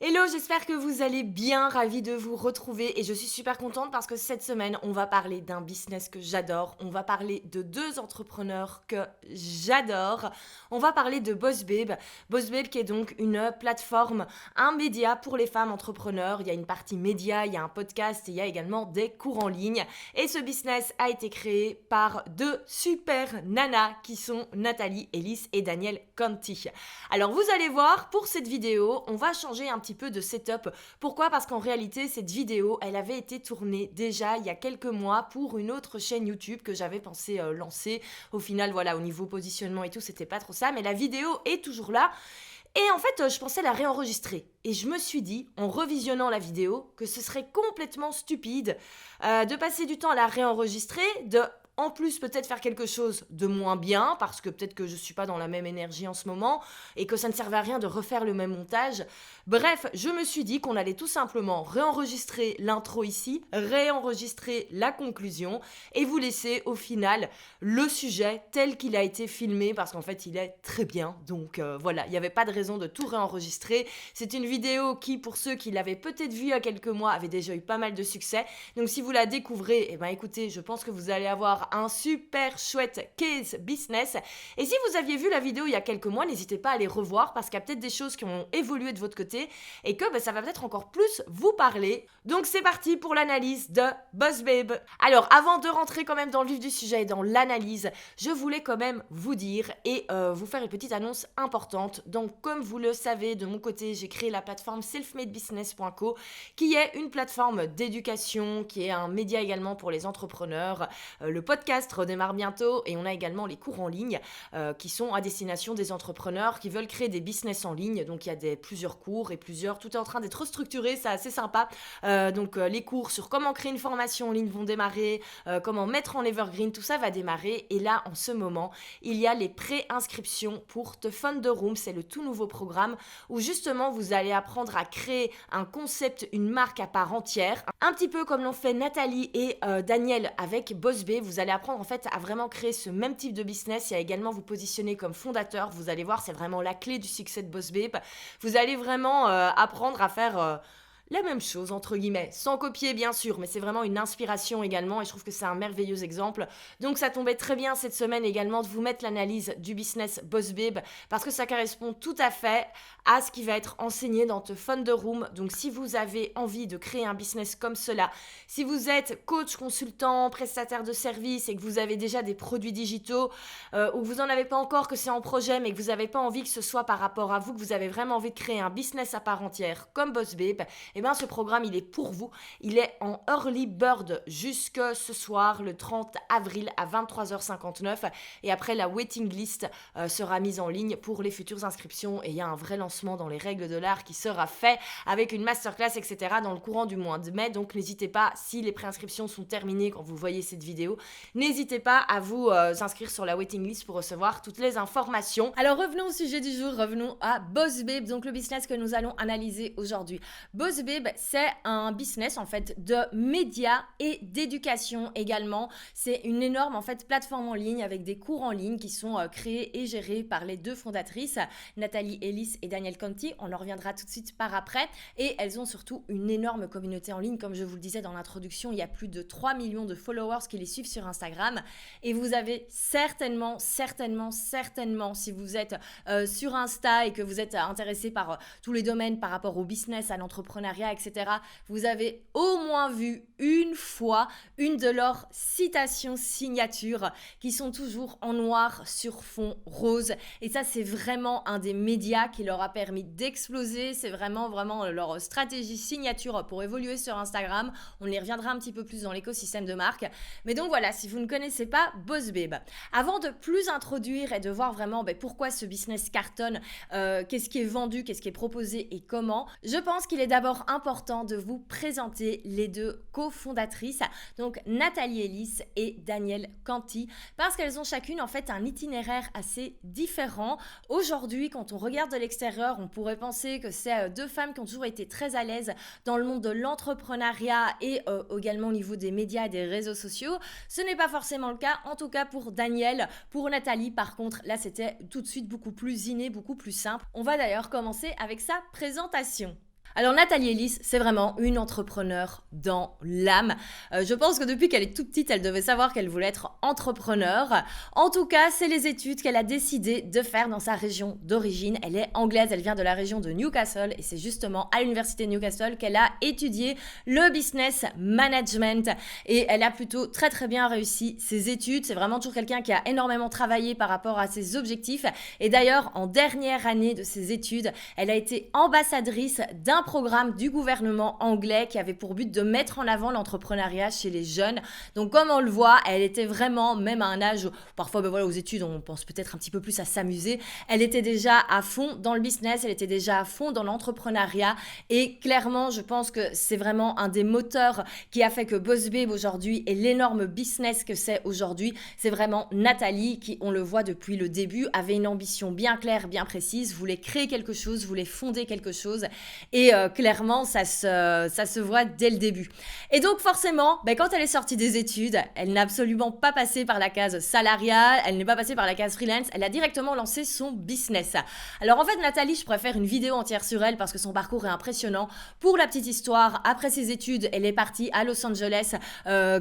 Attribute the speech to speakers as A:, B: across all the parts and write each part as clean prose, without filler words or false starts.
A: Hello, j'espère que vous allez bien, ravie de vous retrouver et je suis super contente parce que cette semaine, on va parler d'un business que j'adore, on va parler de deux entrepreneurs que j'adore, on va parler de Boss Babe. Boss Babe qui est donc une plateforme, un média pour les femmes entrepreneurs. Il y a une partie média, il y a un podcast et il y a également des cours en ligne. Et ce business a été créé par deux super nanas qui sont Nathalie Ellis et Danielle Conti. Alors vous allez voir, pour cette vidéo, on va changer un petit peu de setup. Pourquoi ? Parce qu'en réalité, cette vidéo, elle avait été tournée déjà il y a quelques mois pour une autre chaîne YouTube que j'avais pensé lancer. Au final, voilà, au niveau positionnement et tout, c'était pas trop ça, mais la vidéo est toujours là. Et en fait, je pensais la réenregistrer. Et je me suis dit, en revisionnant la vidéo, que ce serait complètement stupide de passer du temps à la réenregistrer, de en plus peut-être faire quelque chose de moins bien, parce que peut-être que je suis pas dans la même énergie en ce moment, et que ça ne servait à rien de refaire le même montage. Bref, je me suis dit qu'on allait tout simplement réenregistrer l'intro ici, réenregistrer la conclusion, et vous laisser au final le sujet tel qu'il a été filmé, parce qu'en fait il est très bien, donc voilà, il n'y avait pas de raison de tout réenregistrer. C'est une vidéo qui, pour ceux qui l'avaient peut-être vue il y a quelques mois, avait déjà eu pas mal de succès, donc si vous la découvrez, eh ben écoutez, je pense que vous allez avoir un super chouette case business. Et si vous aviez vu la vidéo il y a quelques mois, n'hésitez pas à les revoir parce qu'il y a peut-être des choses qui ont évolué de votre côté et que ça va peut-être encore plus vous parler. Donc c'est parti pour l'analyse de Boss Babe. Alors avant de rentrer quand même dans le vif du sujet et dans l'analyse, je voulais quand même vous dire et vous faire une petite annonce importante. Donc comme vous le savez, de mon côté, j'ai créé la plateforme selfmadebusiness.co qui est une plateforme d'éducation, qui est un média également pour les entrepreneurs. Le podcast redémarre bientôt et on a également les cours en ligne qui sont à destination des entrepreneurs qui veulent créer des business en ligne. Donc il y a plusieurs cours et tout est en train d'être structuré, c'est assez sympa. Les cours sur comment créer une formation en ligne vont démarrer, comment mettre en evergreen, tout ça va démarrer. Et là, en ce moment, il y a les pré-inscriptions pour The Founder Room, c'est le tout nouveau programme où justement vous allez apprendre à créer un concept, une marque à part entière, un petit peu comme l'ont fait Nathalie et Daniel avec Boss Babe. Vous allez apprendre en fait à vraiment créer ce même type de business et à également vous positionner comme fondateur. Vous allez voir, c'est vraiment la clé du succès de Boss Babe. Vous allez vraiment apprendre à faire la même chose, entre guillemets, sans copier bien sûr, mais c'est vraiment une inspiration également et je trouve que c'est un merveilleux exemple. Donc ça tombait très bien cette semaine également de vous mettre l'analyse du business Boss Babe parce que ça correspond tout à fait à ce qui va être enseigné dans The Founder Room. Donc si vous avez envie de créer un business comme cela, si vous êtes coach, consultant, prestataire de services et que vous avez déjà des produits digitaux ou que vous n'en avez pas encore, que c'est en projet mais que vous n'avez pas envie que ce soit par rapport à vous, que vous avez vraiment envie de créer un business à part entière comme Boss Babe, eh bien ce programme il est pour vous. Il est en early bird jusque ce soir le 30 avril à 23h59 et après la waiting list sera mise en ligne pour les futures inscriptions et il y a un vrai lancement dans les règles de l'art qui sera fait avec une masterclass etc. dans le courant du mois de mai. Donc n'hésitez pas, si les préinscriptions sont terminées quand vous voyez cette vidéo, n'hésitez pas à vous inscrire sur la waiting list pour recevoir toutes les informations. Alors revenons au sujet du jour, revenons à Boss Babe, donc le business que nous allons analyser aujourd'hui. Boss Babe, c'est un business en fait de médias et d'éducation également. C'est une énorme en fait plateforme en ligne avec des cours en ligne qui sont créés et gérés par les deux fondatrices, Nathalie Ellis et Danielle Conti. On en reviendra tout de suite par après. Et elles ont surtout une énorme communauté en ligne. Comme je vous le disais dans l'introduction, il y a plus de 3 millions de followers qui les suivent sur Instagram. Et vous avez certainement, si vous êtes sur Insta et que vous êtes intéressé par tous les domaines par rapport au business, à l'entrepreneuriat, etc., vous avez au moins vu une fois une de leurs citations signatures qui sont toujours en noir sur fond rose. Et ça, c'est vraiment un des médias qui leur a permis d'exploser. C'est vraiment leur stratégie signature pour évoluer sur Instagram. On y reviendra un petit peu plus dans l'écosystème de marque. Mais donc voilà, si vous ne connaissez pas Boss Babe, avant de plus introduire et de voir vraiment pourquoi ce business cartonne, qu'est-ce qui est vendu, qu'est-ce qui est proposé et comment, je pense qu'il est d'abord important de vous présenter les deux cofondatrices, donc Nathalie Ellis et Danielle Conti, parce qu'elles ont chacune en fait un itinéraire assez différent. Aujourd'hui, quand on regarde de l'extérieur, on pourrait penser que c'est deux femmes qui ont toujours été très à l'aise dans le monde de l'entrepreneuriat et également au niveau des médias et des réseaux sociaux. Ce n'est pas forcément le cas, en tout cas pour Danielle. Pour Nathalie, par contre, là c'était tout de suite beaucoup plus inné, beaucoup plus simple. On va d'ailleurs commencer avec sa présentation. Alors Nathalie Ellis, c'est vraiment une entrepreneure dans l'âme. Je pense que depuis qu'elle est toute petite, elle devait savoir qu'elle voulait être entrepreneur. En tout cas, c'est les études qu'elle a décidé de faire dans sa région d'origine. Elle est anglaise, elle vient de la région de Newcastle et c'est justement à l'université de Newcastle qu'elle a étudié le business management et elle a plutôt très très bien réussi ses études. C'est vraiment toujours quelqu'un qui a énormément travaillé par rapport à ses objectifs et d'ailleurs en dernière année de ses études, elle a été ambassadrice d'un programme du gouvernement anglais qui avait pour but de mettre en avant l'entrepreneuriat chez les jeunes. Donc comme on le voit, elle était vraiment, même à un âge où parfois aux études on pense peut-être un petit peu plus à s'amuser, elle était déjà à fond dans le business, elle était déjà à fond dans l'entrepreneuriat et clairement je pense que c'est vraiment un des moteurs qui a fait que Boss Babe aujourd'hui est l'énorme business que c'est aujourd'hui. C'est vraiment Nathalie qui, on le voit depuis le début, avait une ambition bien claire, bien précise, voulait créer quelque chose, voulait fonder quelque chose et clairement ça se voit dès le début. Et donc forcément, quand elle est sortie des études, elle n'a absolument pas passé par la case salariale, elle n'est pas passée par la case freelance, elle a directement lancé son business. Alors en fait Nathalie, je préfère une vidéo entière sur elle parce que son parcours est impressionnant. Pour la petite histoire, après ses études, elle est partie à Los Angeles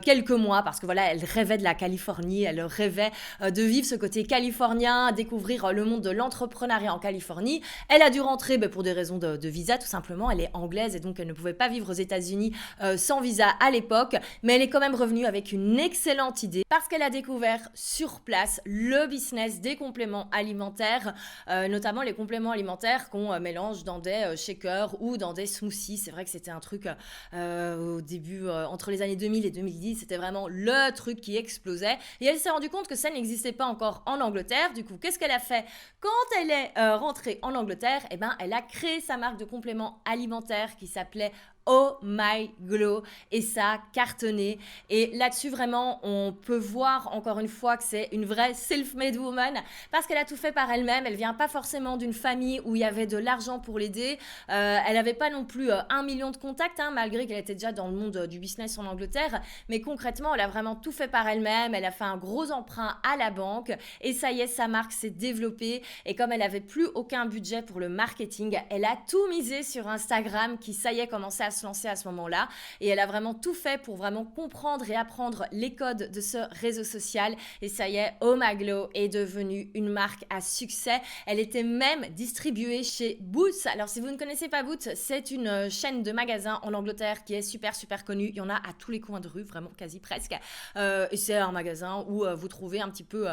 A: quelques mois parce que voilà, elle rêvait de la Californie, elle rêvait de vivre ce côté californien, découvrir le monde de l'entrepreneuriat en Californie. Elle a dû rentrer pour des raisons de visa tout simplement, elle est anglaise et donc elle ne pouvait pas vivre aux États-Unis sans visa à l'époque, mais elle est quand même revenue avec une excellente idée parce qu'elle a découvert sur place le business des compléments alimentaires, notamment les compléments alimentaires qu'on mélange dans des shakers ou dans des smoothies. C'est vrai que c'était un truc au début, entre les années 2000 et 2010, c'était vraiment le truc qui explosait et elle s'est rendue compte que ça n'existait pas encore en Angleterre. Du coup, qu'est-ce qu'elle a fait quand elle est rentrée en Angleterre? Elle a créé sa marque de compléments alimentaires qui s'appelait Oh My Glow et ça a cartonné et là-dessus vraiment on peut voir encore une fois que c'est une vraie self-made woman parce qu'elle a tout fait par elle-même, elle vient pas forcément d'une famille où il y avait de l'argent pour l'aider, elle avait pas non plus 1 million de contacts malgré qu'elle était déjà dans le monde du business en Angleterre, mais concrètement elle a vraiment tout fait par elle-même, elle a fait un gros emprunt à la banque et ça y est, sa marque s'est développée et comme elle avait plus aucun budget pour le marketing, elle a tout misé sur Instagram qui ça y est commençait à se lancer à ce moment-là et elle a vraiment tout fait pour vraiment comprendre et apprendre les codes de ce réseau social et ça y est, Oh My Glow est devenue une marque à succès. Elle était même distribuée chez Boots. Alors si vous ne connaissez pas Boots, c'est une chaîne de magasins en Angleterre qui est super super connue. Il y en a à tous les coins de rue, vraiment quasi presque. Et c'est un magasin où vous trouvez un petit peu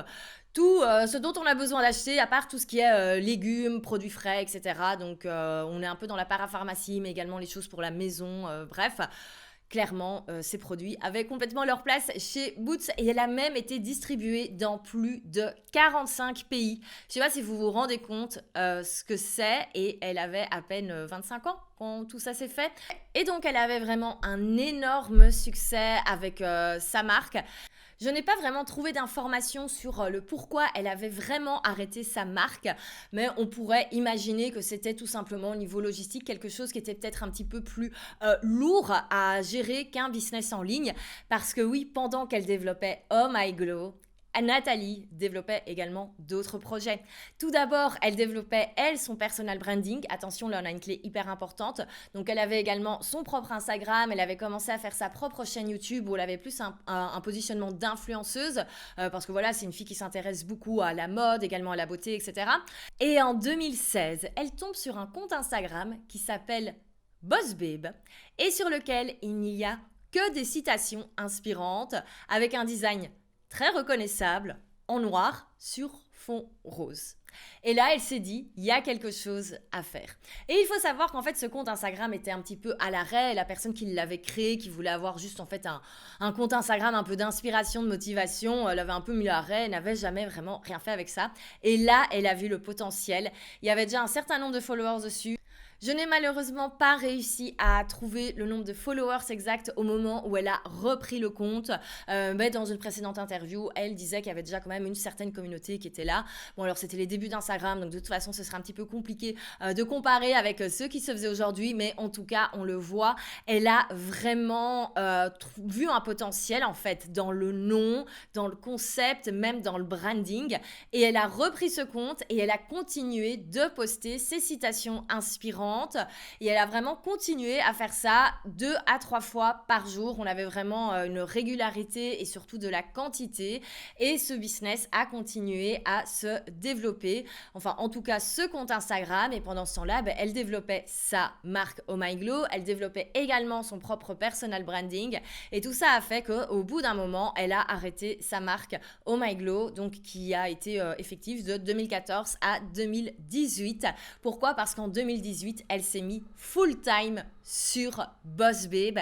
A: tout ce dont on a besoin d'acheter, à part tout ce qui est légumes, produits frais, etc. Donc on est un peu dans la parapharmacie, mais également les choses pour la maison, bref. Clairement, ces produits avaient complètement leur place chez Boots et elle a même été distribuée dans plus de 45 pays. Je ne sais pas si vous vous rendez compte ce que c'est et elle avait à peine 25 ans quand tout ça s'est fait. Et donc elle avait vraiment un énorme succès avec sa marque. Je n'ai pas vraiment trouvé d'informations sur le pourquoi elle avait vraiment arrêté sa marque, mais on pourrait imaginer que c'était tout simplement au niveau logistique quelque chose qui était peut-être un petit peu plus lourd à gérer qu'un business en ligne, parce que oui, pendant qu'elle développait Oh My Glow, Nathalie développait également d'autres projets. Tout d'abord, elle développait, son personal branding. Attention, là, on a une clé hyper importante. Donc, elle avait également son propre Instagram. Elle avait commencé à faire sa propre chaîne YouTube où elle avait plus un positionnement d'influenceuse parce que voilà, c'est une fille qui s'intéresse beaucoup à la mode, également à la beauté, etc. Et en 2016, elle tombe sur un compte Instagram qui s'appelle Boss Babe et sur lequel il n'y a que des citations inspirantes avec un design très reconnaissable, en noir, sur fond rose. Et là, elle s'est dit, il y a quelque chose à faire. Et il faut savoir qu'en fait, ce compte Instagram était un petit peu à l'arrêt. La personne qui l'avait créé, qui voulait avoir juste en fait un compte Instagram un peu d'inspiration, de motivation, elle avait un peu mis à l'arrêt, elle n'avait jamais vraiment rien fait avec ça. Et là, elle a vu le potentiel. Il y avait déjà un certain nombre de followers dessus. Je n'ai malheureusement pas réussi à trouver le nombre de followers exact au moment où elle a repris le compte. Mais dans une précédente interview, elle disait qu'il y avait déjà quand même une certaine communauté qui était là. Bon, alors c'était les débuts d'Instagram, donc de toute façon, ce serait un petit peu compliqué de comparer avec ce qui se faisait aujourd'hui. Mais en tout cas, on le voit, elle a vraiment vu un potentiel en fait dans le nom, dans le concept, même dans le branding. Et elle a repris ce compte et elle a continué de poster ses citations inspirantes différentes et elle a vraiment continué à faire ça 2 à 3 fois par jour. On avait vraiment une régularité et surtout de la quantité et ce business a continué à se développer. Enfin, en tout cas, ce compte Instagram et pendant ce temps-là, elle développait sa marque Oh My Glow, elle développait également son propre personal branding et tout ça a fait qu'au bout d'un moment, elle a arrêté sa marque Oh My Glow, donc qui a été effective de 2014 à 2018. Pourquoi ? Parce qu'en 2018, elle s'est mise full-time sur Boss Babe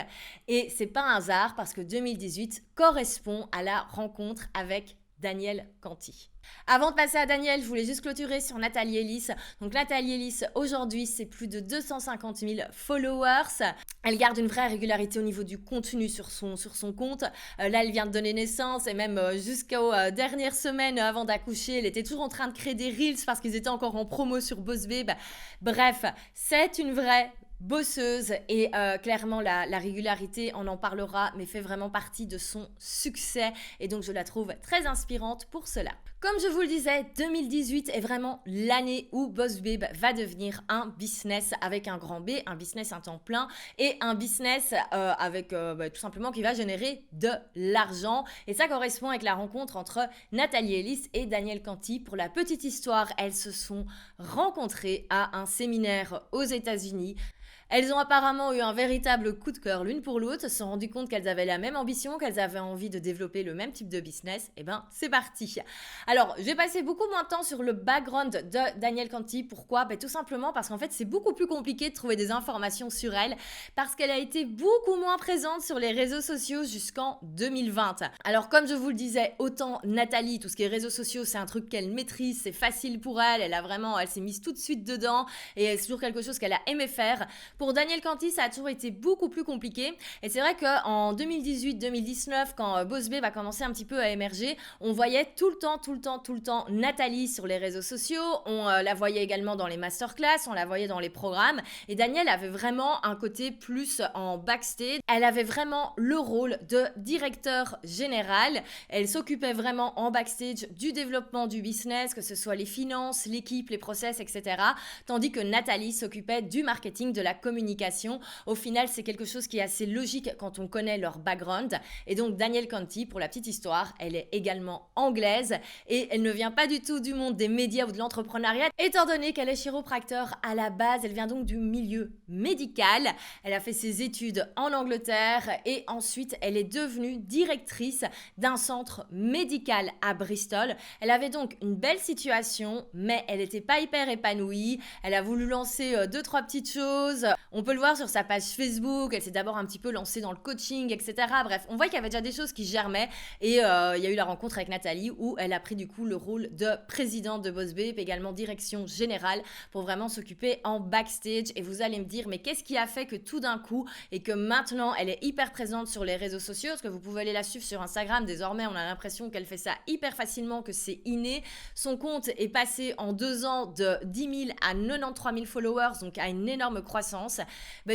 A: et c'est pas un hasard parce que 2018 correspond à la rencontre avec Danielle Canty. Avant de passer à Danielle, je voulais juste clôturer sur Nathalie Ellis. Donc Nathalie Ellis, aujourd'hui, c'est plus de 250 000 followers. Elle garde une vraie régularité au niveau du contenu sur son compte. Là, elle vient de donner naissance et même jusqu'aux dernières semaines avant d'accoucher, elle était toujours en train de créer des reels parce qu'ils étaient encore en promo sur Boss Babe. Bref, c'est une vraie bosseuse et clairement la régularité, on en parlera, mais fait vraiment partie de son succès et donc je la trouve très inspirante pour cela. Comme je vous le disais, 2018 est vraiment l'année où Boss Babe va devenir un business avec un grand B, un business à temps plein et un business avec tout simplement qui va générer de l'argent et ça correspond avec la rencontre entre Nathalie Ellis et Danielle Canty. Pour la petite histoire, elles se sont rencontrées à un séminaire aux États-Unis. Elles ont apparemment eu un véritable coup de cœur l'une pour l'autre, se sont rendues compte qu'elles avaient la même ambition, qu'elles avaient envie de développer le même type de business. Et ben, c'est parti. Alors, j'ai passé beaucoup moins de temps sur le background de Danielle Canty. Pourquoi ? Tout simplement parce qu'en fait, c'est beaucoup plus compliqué de trouver des informations sur elle parce qu'elle a été beaucoup moins présente sur les réseaux sociaux jusqu'en 2020. Alors, comme je vous le disais, autant Nathalie, tout ce qui est réseaux sociaux, c'est un truc qu'elle maîtrise, c'est facile pour elle. Elle s'est mise tout de suite dedans et c'est toujours quelque chose qu'elle a aimé faire. Pour Danielle Canty, ça a toujours été beaucoup plus compliqué. Et c'est vrai qu'en 2018-2019, quand Boss Babe a commencé un petit peu à émerger, on voyait tout le temps Nathalie sur les réseaux sociaux. On la voyait également dans les masterclass, on la voyait dans les programmes. Et Danielle avait vraiment un côté plus en backstage. Elle avait vraiment le rôle de directeur général. Elle s'occupait vraiment en backstage du développement du business, que ce soit les finances, l'équipe, les process, etc. Tandis que Nathalie s'occupait du marketing, de la communication. Au final, c'est quelque chose qui est assez logique quand on connaît leur background. Et donc, Danielle Canty, pour la petite histoire, elle est également anglaise et elle ne vient pas du tout du monde des médias ou de l'entrepreneuriat, étant donné qu'elle est chiropracteur à la base. Elle vient donc du milieu médical. Elle a fait ses études en Angleterre et ensuite, elle est devenue directrice d'un centre médical à Bristol. Elle avait donc une belle situation, mais elle n'était pas hyper épanouie. Elle a voulu lancer 2-3 petites choses. On peut le voir sur sa page Facebook, elle s'est d'abord un petit peu lancée dans le coaching, etc. Bref, on voit qu'il y avait déjà des choses qui germaient et il y a eu la rencontre avec Nathalie où elle a pris du coup le rôle de présidente de Boss Babe, également direction générale pour vraiment s'occuper en backstage. Et vous allez me dire, mais qu'est-ce qui a fait que tout d'un coup et que maintenant elle est hyper présente sur les réseaux sociaux, parce que vous pouvez aller la suivre sur Instagram, désormais on a l'impression qu'elle fait ça hyper facilement, que c'est inné. Son compte est passé en 2 ans de 10 000 à 93 000 followers, donc à une énorme croissance.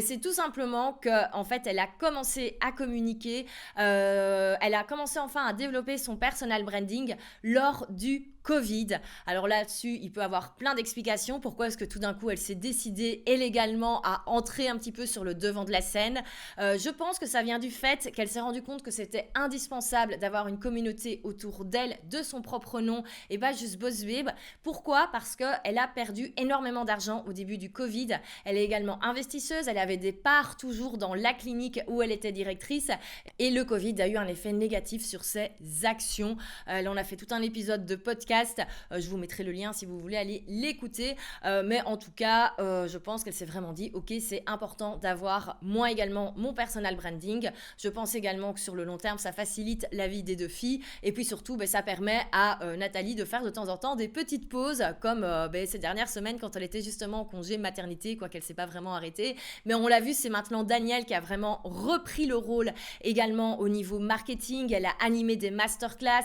A: C'est tout simplement que en fait elle a commencé à communiquer, elle a commencé enfin à développer son personal branding lors du Covid. Alors là-dessus, il peut avoir plein d'explications. Pourquoi est-ce que tout d'un coup, elle s'est décidée illégalement à entrer un petit peu sur le devant de la scène ? Je pense que ça vient du fait qu'elle s'est rendue compte que c'était indispensable d'avoir une communauté autour d'elle, de son propre nom, et pas juste Boss Babe. Pourquoi ? Parce qu'elle a perdu énormément d'argent au début du Covid. Elle est également investisseuse. Elle avait des parts toujours dans la clinique où elle était directrice. Et le Covid a eu un effet négatif sur ses actions. Là, on a fait tout un épisode de podcast. Je vous mettrai le lien si vous voulez aller l'écouter. Mais en tout cas, je pense qu'elle s'est vraiment dit, ok, c'est important d'avoir moi également mon personal branding. Je pense également que sur le long terme, ça facilite la vie des deux filles. Et puis surtout, ça permet à Nathalie de faire de temps en temps des petites pauses, comme ces dernières semaines quand elle était justement en congé maternité, quoi qu'elle ne s'est pas vraiment arrêtée. Mais on l'a vu, c'est maintenant Danielle qui a vraiment repris le rôle également au niveau marketing. Elle a animé des masterclass,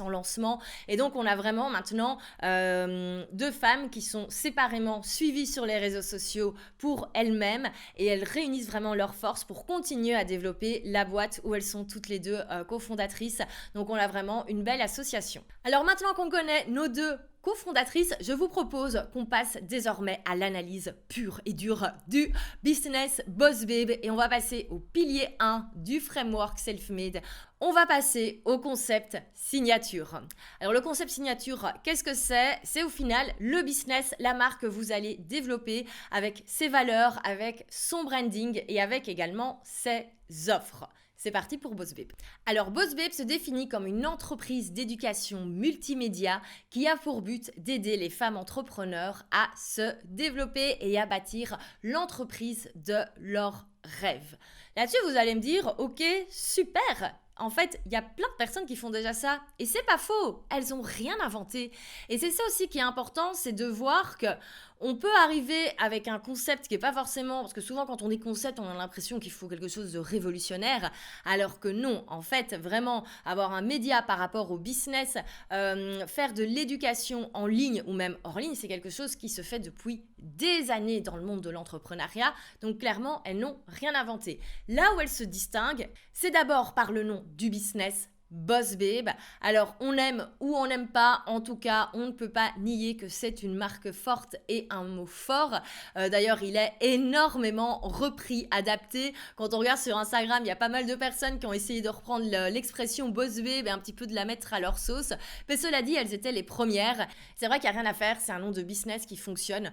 A: en lancement. Et donc, on a vraiment maintenant 2 femmes qui sont séparément suivies sur les réseaux sociaux pour elles-mêmes et elles réunissent vraiment leurs forces pour continuer à développer la boîte où elles sont toutes les deux cofondatrices. Donc, on a vraiment une belle association. Alors, maintenant qu'on connaît nos 2 cofondatrice, je vous propose qu'on passe désormais à l'analyse pure et dure du business Boss Babe et on va passer au pilier 1 du framework Self-Made. On va passer au concept signature. Alors le concept signature, qu'est-ce que c'est? C'est au final le business, la marque que vous allez développer avec ses valeurs, avec son branding et avec également ses offres. C'est parti pour Boss Babe. Alors Boss Babe se définit comme une entreprise d'éducation multimédia qui a pour but d'aider les femmes entrepreneurs à se développer et à bâtir l'entreprise de leurs rêves. Là-dessus, vous allez me dire, ok, super. En fait, il y a plein de personnes qui font déjà ça. Et c'est pas faux. Elles n'ont rien inventé. Et c'est ça aussi qui est important, c'est de voir que on peut arriver avec un concept qui n'est pas forcément... Parce que souvent, quand on dit concept, on a l'impression qu'il faut quelque chose de révolutionnaire. Alors que non, en fait, vraiment, avoir un média par rapport au business, faire de l'éducation en ligne ou même hors ligne, c'est quelque chose qui se fait depuis des années dans le monde de l'entrepreneuriat. Donc clairement, elles n'ont rien inventé. Là où elles se distinguent, c'est d'abord par le nom du business, Boss Babe. Alors, on aime ou on n'aime pas, en tout cas, on ne peut pas nier que c'est une marque forte et un mot fort. D'ailleurs, il est énormément repris, adapté. Quand on regarde sur Instagram, il y a pas mal de personnes qui ont essayé de reprendre l'expression Boss Babe et un petit peu de la mettre à leur sauce. Mais cela dit, elles étaient les premières. C'est vrai qu'il n'y a rien à faire, c'est un nom de business qui fonctionne,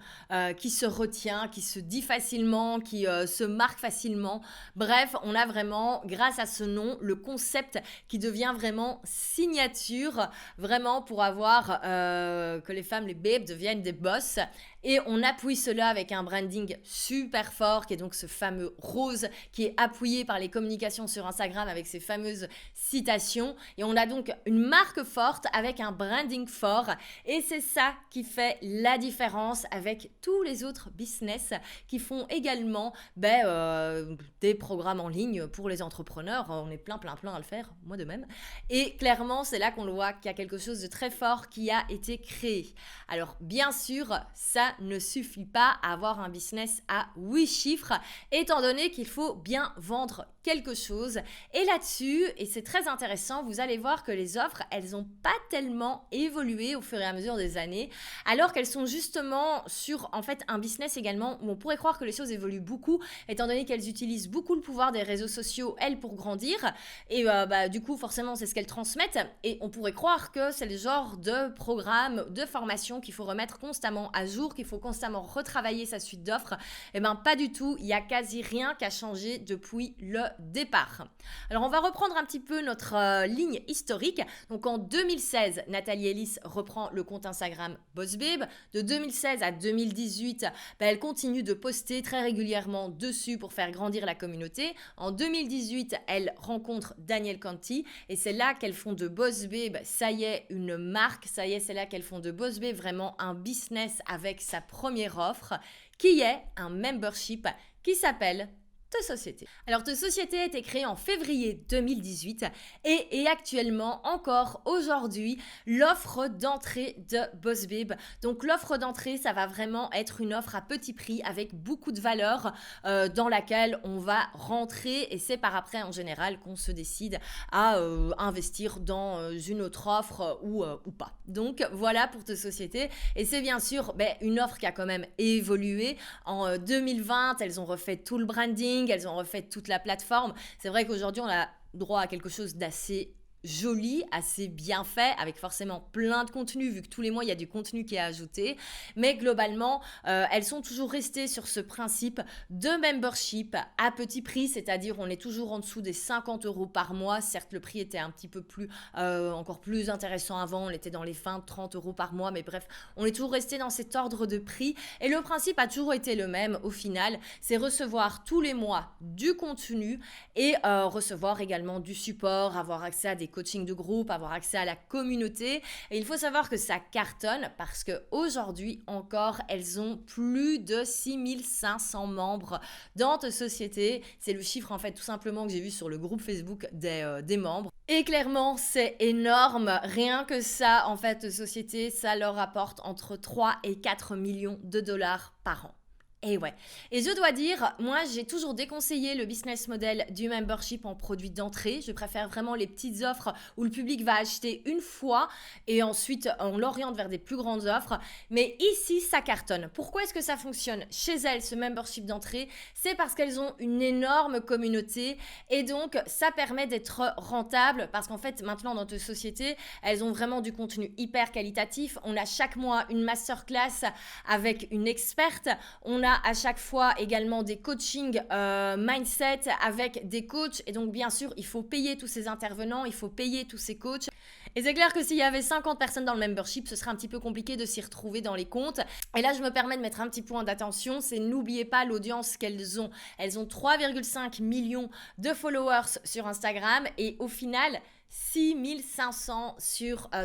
A: qui se retient, qui se dit facilement, qui se marque facilement. Bref, on a vraiment, grâce à ce nom, le concept qui devient vraiment signature, vraiment pour avoir que les femmes, les babes, deviennent des boss. Et on appuie cela avec un branding super fort, qui est donc ce fameux rose, qui est appuyé par les communications sur Instagram avec ces fameuses citations. Et on a donc une marque forte avec un branding fort. Et c'est ça qui fait la différence avec tous les autres business qui font également des programmes en ligne pour les entrepreneurs. On est plein à le faire, moi de même. Et clairement, c'est là qu'on le voit qu'il y a quelque chose de très fort qui a été créé. Alors, bien sûr, ça ne suffit pas à avoir un business à 8 chiffres, étant donné qu'il faut bien vendre quelque chose. Et là-dessus, et c'est très intéressant, vous allez voir que les offres, elles n'ont pas tellement évolué au fur et à mesure des années, alors qu'elles sont justement sur, en fait, un business également où on pourrait croire que les choses évoluent beaucoup, étant donné qu'elles utilisent beaucoup le pouvoir des réseaux sociaux, elles, pour grandir. Et du coup, forcément, c'est ce qu'elles transmettent. Et on pourrait croire que c'est le genre de programme, de formation qu'il faut remettre constamment à jour, qu'il faut constamment retravailler sa suite d'offres. Eh bien, pas du tout. Il n'y a quasi rien qui a changé depuis le départ. Alors, on va reprendre un petit peu notre ligne historique. Donc, en 2016, Nathalie Ellis reprend le compte Instagram Boss Babe. De 2016 à 2018, elle continue de poster très régulièrement dessus pour faire grandir la communauté. En 2018, elle rencontre Daniel Canty et c'est là qu'elles font de Boss Babe, ça y est, une marque. Ça y est, c'est là qu'elles font de Boss Babe vraiment un business avec sa première offre qui est un membership qui s'appelle Te Société. Alors, Te Société a été créée en février 2018 et est actuellement encore aujourd'hui l'offre d'entrée de Boss Babe. Donc, l'offre d'entrée, ça va vraiment être une offre à petit prix avec beaucoup de valeur dans laquelle on va rentrer et c'est par après en général qu'on se décide à investir dans une autre offre ou pas. Donc, voilà pour Te Société et c'est bien sûr une offre qui a quand même évolué. En 2020, elles ont refait tout le branding, elles ont refait toute la plateforme. C'est vrai qu'aujourd'hui, on a droit à quelque chose d'assez joli, assez bien fait, avec forcément plein de contenu, vu que tous les mois, il y a du contenu qui est ajouté. Mais globalement, elles sont toujours restées sur ce principe de membership à petit prix, c'est-à-dire on est toujours en dessous des 50 € par mois. Certes, le prix était un petit peu plus, encore plus intéressant avant, on était dans les 20-30 € par mois, mais bref, on est toujours resté dans cet ordre de prix. Et le principe a toujours été le même au final, c'est recevoir tous les mois du contenu et recevoir également du support, avoir accès à des coachings de groupe, avoir accès à la communauté. Et il faut savoir que ça cartonne parce qu'aujourd'hui encore, elles ont plus de 6500 membres dans Te Société. C'est le chiffre en fait tout simplement que j'ai vu sur le groupe Facebook des membres. Et clairement, c'est énorme. Rien que ça, en fait, Te Société, ça leur apporte entre 3 et 4 millions de dollars par an. Et ouais. Et je dois dire, moi, j'ai toujours déconseillé le business model du membership en produit d'entrée. Je préfère vraiment les petites offres où le public va acheter une fois et ensuite on l'oriente vers des plus grandes offres. Mais ici, ça cartonne. Pourquoi est-ce que ça fonctionne chez elles, ce membership d'entrée? C'est parce qu'elles ont une énorme communauté et donc ça permet d'être rentable parce qu'en fait, maintenant dans notre société, elles ont vraiment du contenu hyper qualitatif. On a chaque mois une masterclass avec une experte. On a à chaque fois également des coachings mindset avec des coachs. Et donc, bien sûr, il faut payer tous ces intervenants, il faut payer tous ces coachs. Et c'est clair que s'il y avait 50 personnes dans le membership, ce serait un petit peu compliqué de s'y retrouver dans les comptes. Et là, je me permets de mettre un petit point d'attention, c'est n'oubliez pas l'audience qu'elles ont. Elles ont 3,5 millions de followers sur Instagram et au final, 6500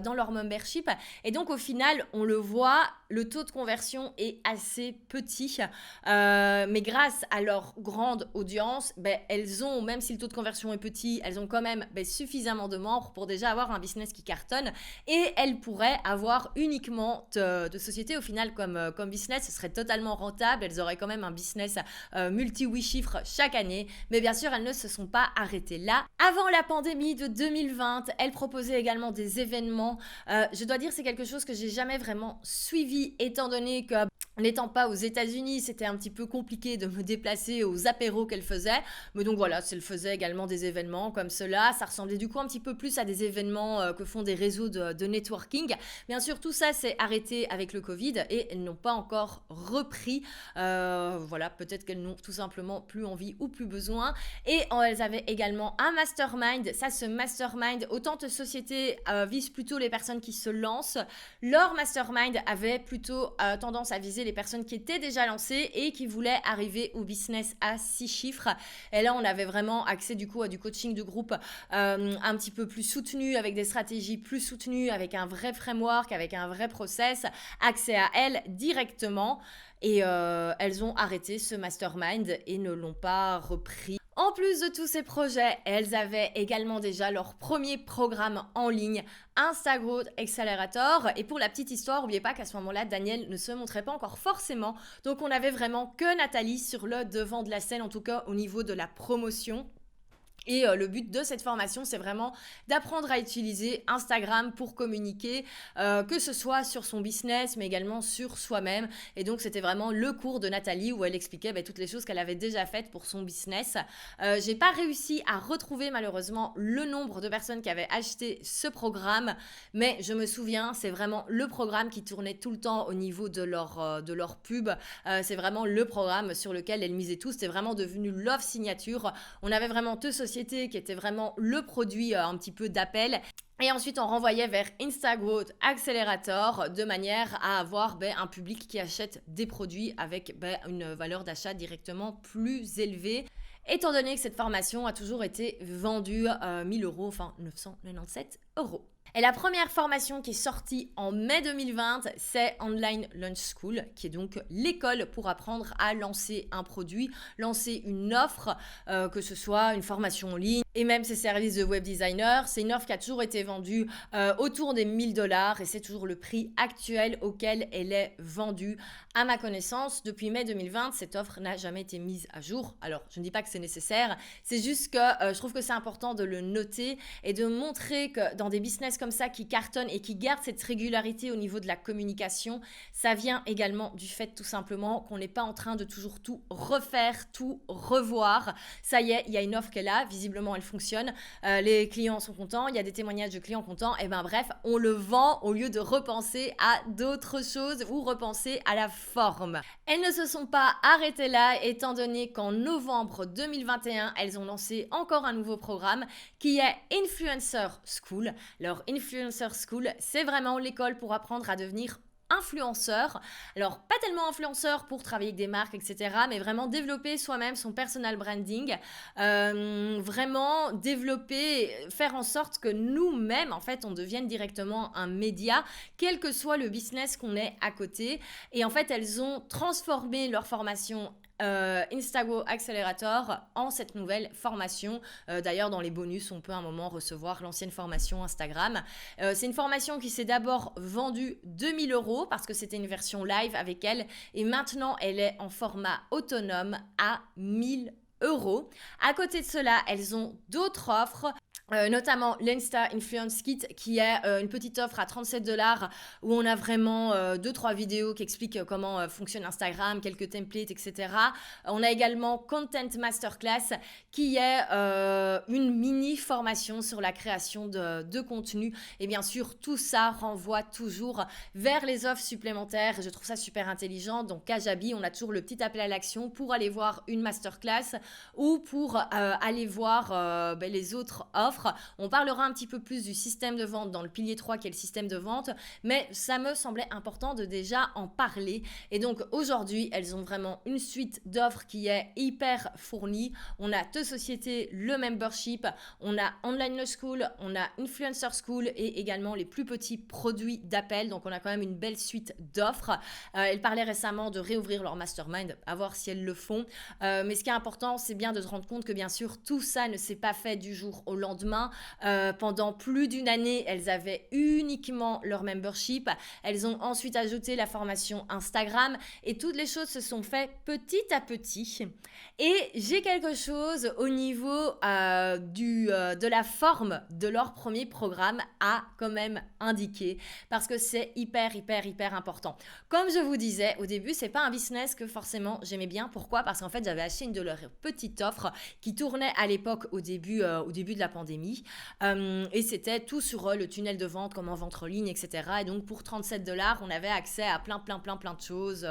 A: dans leur membership. Et donc, au final, on le voit, le taux de conversion est assez petit. Mais grâce à leur grande audience, elles ont, même si le taux de conversion est petit, elles ont quand même suffisamment de membres pour déjà avoir un business qui cartonne. Et elles pourraient avoir uniquement de sociétés. Au final, comme business, ce serait totalement rentable. Elles auraient quand même un business multi-8 chiffres chaque année. Mais bien sûr, elles ne se sont pas arrêtées là. Avant la pandémie de 2020, elle proposait également des événements. Je dois dire, c'est quelque chose que j'ai jamais vraiment suivi, étant donné que n'étant pas aux États-Unis, c'était un petit peu compliqué de me déplacer aux apéros qu'elle faisait. Mais donc voilà, elle faisait également des événements comme cela. Ça ressemblait du coup un petit peu plus à des événements que font des réseaux de networking. Bien sûr, tout ça s'est arrêté avec le Covid et elles n'ont pas encore repris. Voilà, peut-être qu'elles n'ont tout simplement plus envie ou plus besoin. Et elles avaient également un mastermind. Ça, ce mastermind, autant de sociétés visent plutôt les personnes qui se lancent. Leur mastermind avait plutôt tendance à viser les personnes qui étaient déjà lancées et qui voulaient arriver au business à 6 chiffres. Et là, on avait vraiment accès du coup à du coaching de groupe un petit peu plus soutenu, avec des stratégies plus soutenues, avec un vrai framework, avec un vrai process, accès à elles directement. Et elles ont arrêté ce mastermind et ne l'ont pas repris. En plus de tous ces projets, elles avaient également déjà leur premier programme en ligne, Instagrowth Accelerator. Et pour la petite histoire, n'oubliez pas qu'à ce moment-là, Daniel ne se montrait pas encore forcément. Donc on n'avait vraiment que Nathalie sur le devant de la scène, en tout cas au niveau de la promotion. Et le but de cette formation, c'est vraiment d'apprendre à utiliser Instagram pour communiquer, que ce soit sur son business, mais également sur soi-même. Et donc, c'était vraiment le cours de Nathalie où elle expliquait toutes les choses qu'elle avait déjà faites pour son business. J'ai pas réussi à retrouver malheureusement le nombre de personnes qui avaient acheté ce programme, mais je me souviens, c'est vraiment le programme qui tournait tout le temps au niveau de leur pub. C'est vraiment le programme sur lequel elles misaient tout. C'était vraiment devenu l'offre signature. On avait vraiment deux sociétés qui était vraiment le produit un petit peu d'appel. Et ensuite, on renvoyait vers Instagrowth Accelerator de manière à avoir un public qui achète des produits avec une valeur d'achat directement plus élevée. Étant donné que cette formation a toujours été vendue 1000 euros, enfin 997 euros. Et la première formation qui est sortie en mai 2020, c'est Online Launch School, qui est donc l'école pour apprendre à lancer un produit, lancer une offre, que ce soit une formation en ligne et même ses services de web designer. C'est une offre qui a toujours été vendue autour des 1000 $ et c'est toujours le prix actuel auquel elle est vendue. À ma connaissance, depuis mai 2020, cette offre n'a jamais été mise à jour. Alors, je ne dis pas que c'est nécessaire, c'est juste que je trouve que c'est important de le noter et de montrer que dans des business comme ça qui cartonnent et qui gardent cette régularité au niveau de la communication, ça vient également du fait tout simplement qu'on n'est pas en train de toujours tout refaire, tout revoir. Ça y est, il y a une offre qui est là, visiblement elle fonctionne, les clients sont contents, il y a des témoignages de clients contents, et bref, on le vend au lieu de repenser à d'autres choses ou repenser à la forme. Elles ne se sont pas arrêtées là, étant donné qu'en novembre 2021, elles ont lancé encore un nouveau programme qui est Influencer School. Alors, Influencer School, c'est vraiment l'école pour apprendre à devenir influenceur. Alors, pas tellement influenceur pour travailler avec des marques, etc., mais vraiment développer soi-même son personal branding, vraiment développer, faire en sorte que nous-mêmes, en fait, on devienne directement un média, quel que soit le business qu'on ait à côté. Et en fait, elles ont transformé leur formation Instago Accelerator en cette nouvelle formation. D'ailleurs, dans les bonus, on peut à un moment recevoir l'ancienne formation Instagram. C'est une formation qui s'est d'abord vendue 2 000 € parce que c'était une version live avec elle et maintenant elle est en format autonome à 1 000 €. À côté de cela, elles ont d'autres offres. Notamment l'Insta Influence Kit qui est une petite offre à 37 $ où on a vraiment 2-3 vidéos qui expliquent comment fonctionne Instagram, quelques templates, etc. On a également Content Masterclass qui est une mini formation sur la création de contenu. Et bien sûr, tout ça renvoie toujours vers les offres supplémentaires. Je trouve ça super intelligent. Donc, Kajabi, on a toujours le petit appel à l'action pour aller voir une masterclass ou pour aller voir les autres offres. On parlera un petit peu plus du système de vente dans le pilier 3 qui est le système de vente, mais ça me semblait important de déjà en parler. Et donc aujourd'hui, elles ont vraiment une suite d'offres qui est hyper fournie. On a deux sociétés, le membership, on a Online Law School, on a Influencer School et également les plus petits produits d'appel. Donc on a quand même une belle suite d'offres. Elles parlaient récemment de réouvrir leur mastermind, à voir si elles le font. Mais ce qui est important, c'est bien de se rendre compte que bien sûr, tout ça ne s'est pas fait du jour au lendemain. Pendant plus d'une année, elles avaient uniquement leur membership. Elles ont ensuite ajouté la formation Instagram et toutes les choses se sont faites petit à petit. Et j'ai quelque chose au niveau de la forme de leur premier programme à quand même indiquer parce que c'est hyper important. Comme je vous disais au début, c'est pas un business que forcément j'aimais bien. Pourquoi ? Parce qu'en fait, j'avais acheté une de leurs petites offres qui tournait à l'époque au début de la pandémie. Et c'était tout sur le tunnel de vente, comment vendre en ligne, etc. Et donc pour 37 $, on avait accès à plein de choses,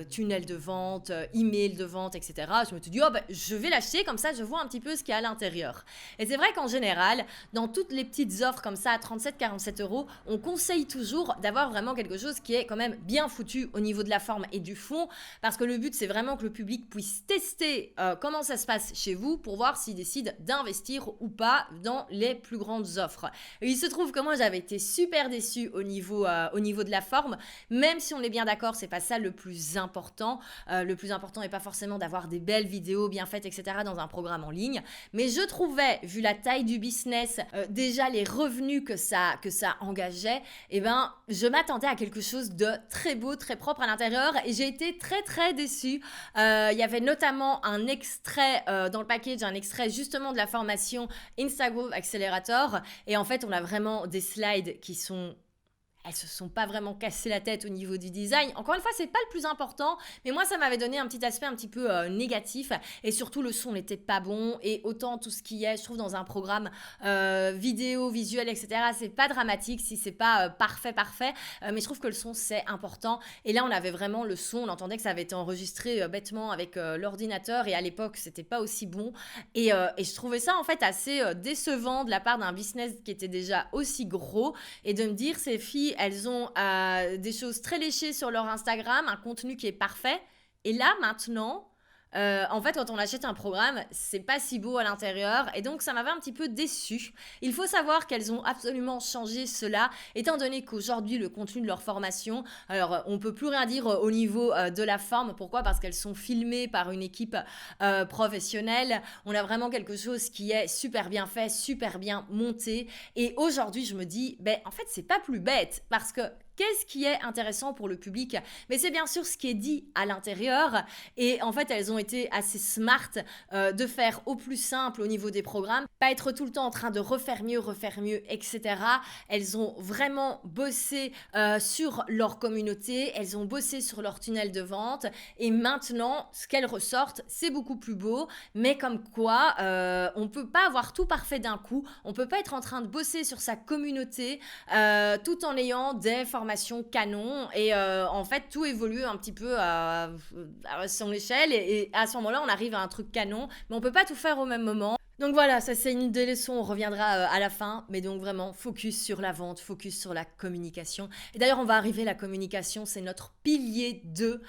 A: tunnel de vente, email de vente, etc. Je me suis dit, je vais l'acheter, comme ça je vois un petit peu ce qu'il y a à l'intérieur. Et c'est vrai qu'en général, dans toutes les petites offres comme ça à 37-47 €, on conseille toujours d'avoir vraiment quelque chose qui est quand même bien foutu au niveau de la forme et du fond, parce que le but c'est vraiment que le public puisse tester comment ça se passe chez vous pour voir s'il décide d'investir ou pas dans les plus grandes offres. Et il se trouve que moi j'avais été super déçue au niveau de la forme, même si on est bien d'accord, c'est pas ça le plus important. Le plus important n'est pas forcément d'avoir des belles vidéos bien faites, etc. dans un programme en ligne, mais je trouvais, vu la taille du business, déjà les revenus que ça engageait, je m'attendais à quelque chose de très beau, très propre à l'intérieur et j'ai été très déçue. Il y avait notamment un extrait dans le package, un extrait justement de la formation Instago Accelerator et en fait on a vraiment des slides elles se sont pas vraiment cassé la tête au niveau du design. Encore une fois, c'est pas le plus important, mais moi ça m'avait donné un petit aspect un petit peu négatif et surtout le son n'était pas bon et autant tout ce qui est, je trouve dans un programme vidéo, visuel, etc. c'est pas dramatique si c'est pas parfait, mais je trouve que le son c'est important et là on avait vraiment le son, on entendait que ça avait été enregistré bêtement avec l'ordinateur et à l'époque c'était pas aussi bon et je trouvais ça en fait assez décevant de la part d'un business qui était déjà aussi gros et de me dire ces filles elles ont des choses très léchées sur leur Instagram, un contenu qui est parfait. Et là, maintenant, en fait, quand on achète un programme, c'est pas si beau à l'intérieur et donc ça m'avait un petit peu déçue. Il faut savoir qu'elles ont absolument changé cela, étant donné qu'aujourd'hui, le contenu de leur formation, alors on peut plus rien dire au niveau de la forme. Pourquoi ? Parce qu'elles sont filmées par une équipe professionnelle. On a vraiment quelque chose qui est super bien fait, super bien monté. Et aujourd'hui, je me dis, en fait, c'est pas plus bête parce que qu'est-ce qui est intéressant pour le public ? Mais c'est bien sûr ce qui est dit à l'intérieur. Et en fait, elles ont été assez smart de faire au plus simple au niveau des programmes. Pas être tout le temps en train de refaire mieux, etc. Elles ont vraiment bossé sur leur communauté. Elles ont bossé sur leur tunnel de vente. Et maintenant, ce qu'elles ressortent, c'est beaucoup plus beau. Mais comme quoi, on ne peut pas avoir tout parfait d'un coup. On ne peut pas être en train de bosser sur sa communauté tout en ayant des formations canon et en fait tout évolue un petit peu à son échelle et à ce moment-là on arrive à un truc canon mais on peut pas tout faire au même moment. Donc voilà, ça c'est une des leçons, on reviendra à la fin, mais donc vraiment focus sur la vente, focus sur la communication. Et d'ailleurs on va arriver, la communication c'est notre pilier 2,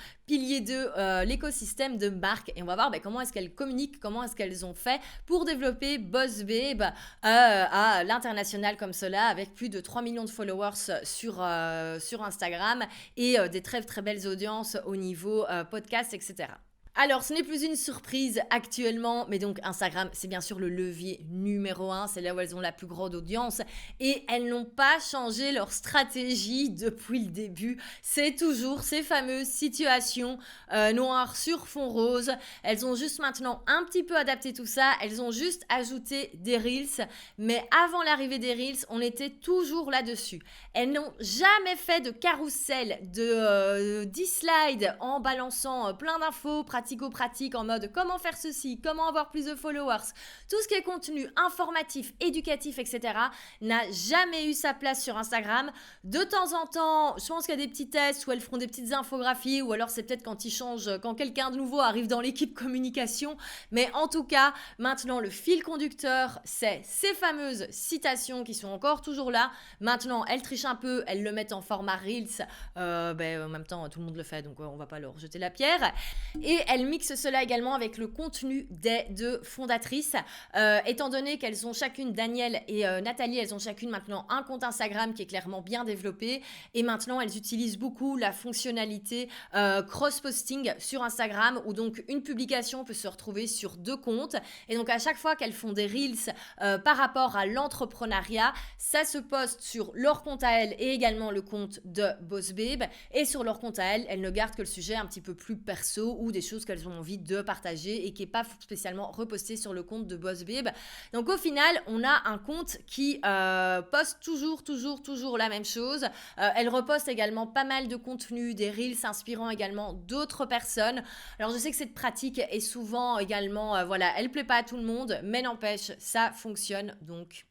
A: l'écosystème de marque et on va voir comment est-ce qu'elles communiquent, comment est-ce qu'elles ont fait pour développer Boss Babe à l'international comme cela avec plus de 3 millions de followers sur Instagram et des très belles audiences au niveau podcast, etc. Alors, ce n'est plus une surprise actuellement, mais donc Instagram, c'est bien sûr le levier numéro un, c'est là où elles ont la plus grande audience et elles n'ont pas changé leur stratégie depuis le début. C'est toujours ces fameuses situations noires sur fond rose. Elles ont juste maintenant un petit peu adapté tout ça, elles ont juste ajouté des Reels, mais avant l'arrivée des Reels, on était toujours là-dessus. Elles n'ont jamais fait de carrousel, de 10 slides en balançant plein d'infos pratico-pratique en mode comment faire ceci, comment avoir plus de followers. Tout ce qui est contenu informatif, éducatif, etc. n'a jamais eu sa place sur Instagram. De temps en temps, je pense qu'il y a des petits tests où elles feront des petites infographies ou alors c'est peut-être quand ils changent, quand quelqu'un de nouveau arrive dans l'équipe communication. Mais en tout cas, maintenant, le fil conducteur, c'est ces fameuses citations qui sont encore toujours là. Maintenant, elles trichent un peu, elles le mettent en format Reels. En même temps, tout le monde le fait, donc on va pas leur jeter la pierre. Et elles mixent cela également avec le contenu des deux fondatrices. Étant donné qu'elles ont chacune, Danielle et Nathalie, elles ont chacune maintenant un compte Instagram qui est clairement bien développé. Et maintenant, elles utilisent beaucoup la fonctionnalité cross-posting sur Instagram où donc une publication peut se retrouver sur deux comptes. Et donc, à chaque fois qu'elles font des Reels par rapport à l'entrepreneuriat, ça se poste sur leur compte à elles et également le compte de Boss Babe. Et sur leur compte à elles, elles ne gardent que le sujet un petit peu plus perso ou des choses qu'elles ont envie de partager et qui n'est pas spécialement reposté sur le compte de Boss Babe. Donc au final, on a un compte qui poste toujours la même chose. Elle reposte également pas mal de contenu, des reels s'inspirant également d'autres personnes. Alors je sais que cette pratique est souvent également, elle plaît pas à tout le monde, mais n'empêche, ça fonctionne donc.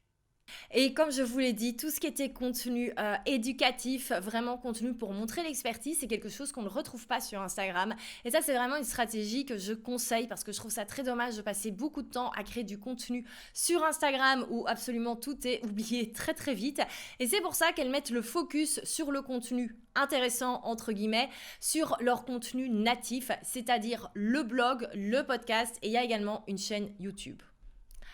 A: Et comme je vous l'ai dit, tout ce qui était contenu éducatif, vraiment contenu pour montrer l'expertise, c'est quelque chose qu'on ne retrouve pas sur Instagram. Et ça, c'est vraiment une stratégie que je conseille parce que je trouve ça très dommage de passer beaucoup de temps à créer du contenu sur Instagram où absolument tout est oublié très très vite. Et c'est pour ça qu'elles mettent le focus sur le contenu intéressant, entre guillemets, sur leur contenu natif, c'est-à-dire le blog, le podcast et il y a également une chaîne YouTube.